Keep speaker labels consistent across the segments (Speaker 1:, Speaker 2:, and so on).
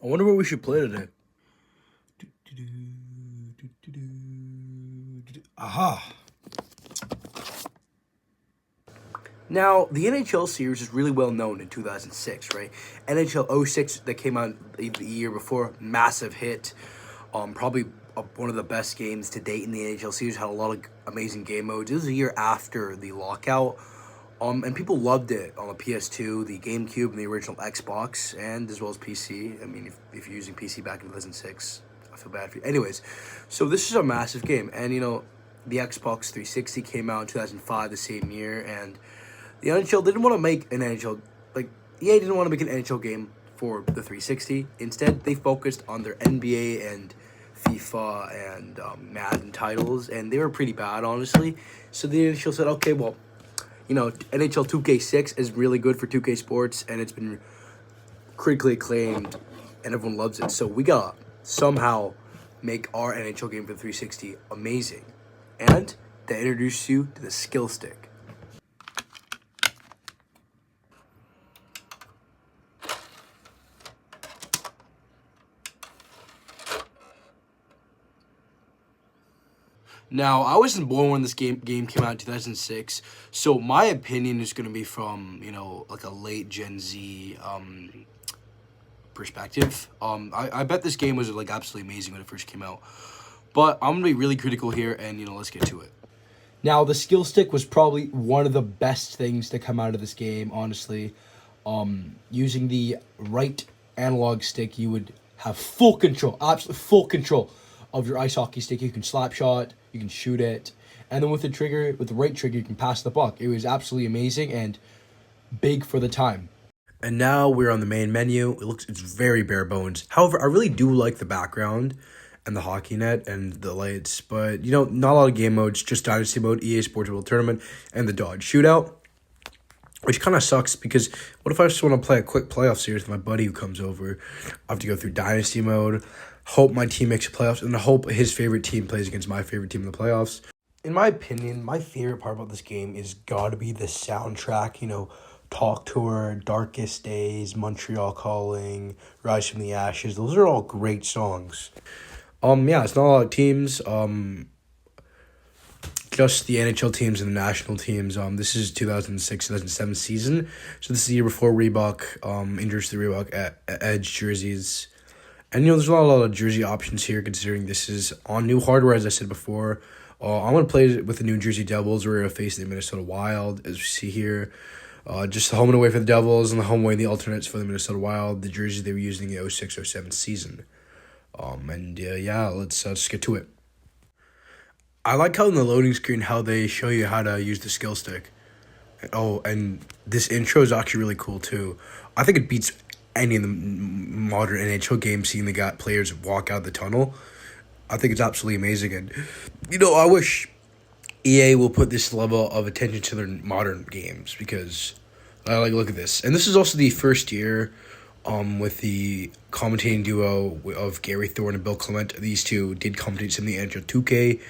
Speaker 1: I wonder what we should play today. Aha. Now, the NHL series is really well known in 2006, right? NHL '06 that came out the year before, massive hit. Probably one of the best games to date in the NHL series. Had a lot of amazing game modes. It was a year after the lockout. And people loved it on the PS2, the GameCube, and the original Xbox, and as well as PC. I mean, if you're using PC back in 2006, I feel bad for you. Anyways, so this is a massive game, and the Xbox 360 came out in 2005, the same year, and the NHL didn't want to make an NHL, like, EA didn't want to make an NHL game for the 360. Instead, they focused on their NBA and FIFA and Madden titles, and they were pretty bad, honestly. So the NHL said, okay, well, NHL 2K6 is really good for 2K Sports, and it's been critically acclaimed, and everyone loves it. So we gotta somehow make our NHL game for the 360 amazing. And they introduce you to the skill stick. Now, I wasn't born when this game came out in 2006, so my opinion is going to be from, like a late Gen Z perspective. I bet this game was, like, absolutely amazing when it first came out. But I'm going to be really critical here, and, let's get to it. Now, the skill stick was probably one of the best things to come out of this game, honestly. Using the right analog stick, you would have full control, absolute full control of your ice hockey stick. You can slap shot, you can shoot it, and then with the right trigger, you can pass the puck. It was absolutely amazing and big for the time. And now we're on the main menu. It's very bare bones. However, I really do like the background and the hockey net and the lights, but not a lot of game modes, just Dynasty mode, EA Sports World Tournament, and the Dodge Shootout. Which kind of sucks because what if I just want to play a quick playoff series with my buddy who comes over? I have to go through Dynasty mode, hope my team makes the playoffs, and hope his favorite team plays against my favorite team in the playoffs. In my opinion, my favorite part about this game is gotta be the soundtrack, Talk Tour, Darkest Days, Montreal Calling, Rise from the Ashes. Those are all great songs. Yeah, it's not a lot of teams. Just the NHL teams and the national teams. This is 2006-2007 season, so this is the year before Reebok introduced the Reebok Edge jerseys, and there's not a lot of jersey options here considering this is on new hardware, as I said before. I'm gonna play with the New Jersey Devils. We're gonna face the Minnesota Wild, as we see here. Just the home and away for the Devils, and the home away the alternates for the Minnesota Wild. The jerseys they were using in the 06-07 season. Let's get to it. I like how in the loading screen, how they show you how to use the skill stick. Oh, and this intro is actually really cool, too. I think it beats any of the modern NHL games, seeing the players walk out of the tunnel. I think it's absolutely amazing. And, I wish EA will put this level of attention to their modern games, because look at this. And this is also the first year with the commentating duo of Gary Thorne and Bill Clement. These two did commentate some of the NHL 2K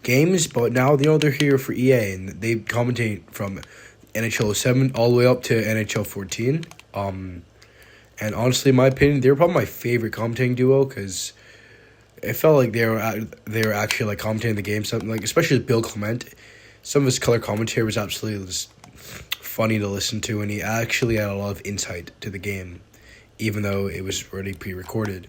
Speaker 1: games, but now they're here for EA, and they commentate from NHL 07 all the way up to NHL 14. And honestly, in my opinion, they're probably my favorite commentating duo, because it felt like they were actually like commentating the game, something like, especially with Bill Clement. Some of his color commentary was absolutely just funny to listen to, and he actually had a lot of insight to the game, even though it was already pre-recorded.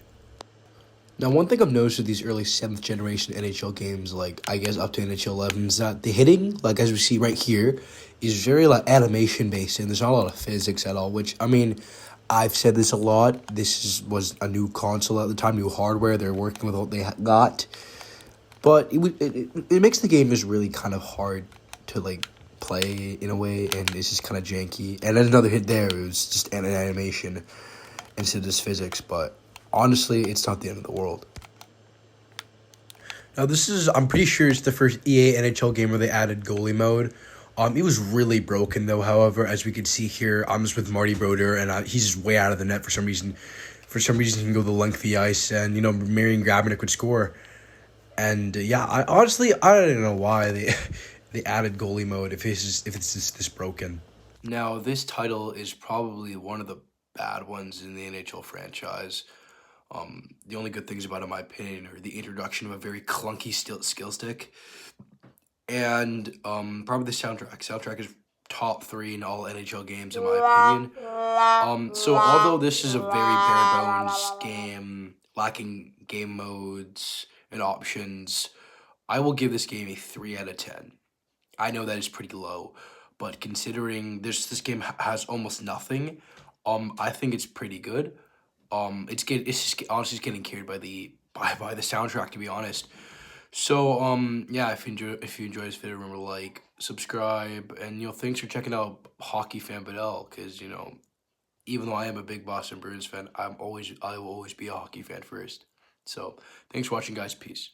Speaker 1: Now, one thing I've noticed with these early 7th generation NHL games, like, I guess up to NHL 11, is that the hitting, like, as we see right here, is very, like, animation-based, and there's not a lot of physics at all, which, I mean, I've said this a lot. This was a new console at the time, new hardware. They're working with what they got. But it makes the game just really kind of hard to, like, play in a way, and it's just kind of janky. And then another hit there, it was just an animation instead of just physics, but honestly, it's not the end of the world. Now, I'm pretty sure it's the first EA NHL game where they added goalie mode. It was really broken, though, however, as we can see here. I'm just with Marty Brodeur, and he's just way out of the net for some reason. For some reason, he can go the length of the ice, and, Marian Grabenik would score. And, I don't know why they added goalie mode if it's just this broken. Now, this title is probably one of the bad ones in the NHL franchise. The only good things about it, in my opinion, are the introduction of a very clunky skill stick, and probably the soundtrack. Soundtrack is top three in all NHL games, in my opinion. So although this is a very bare bones game, lacking game modes and options, I will give this game a 3 out of 10. I know that is pretty low, but considering this game has almost nothing, I think it's pretty good. It's just honestly just getting carried by by the soundtrack, to be honest. So yeah, if you enjoy this video, remember to like, subscribe, and thanks for checking out Hockey Fan Badell, because even though I am a big Boston Bruins fan, I will always be a hockey fan first. So thanks for watching, guys. Peace.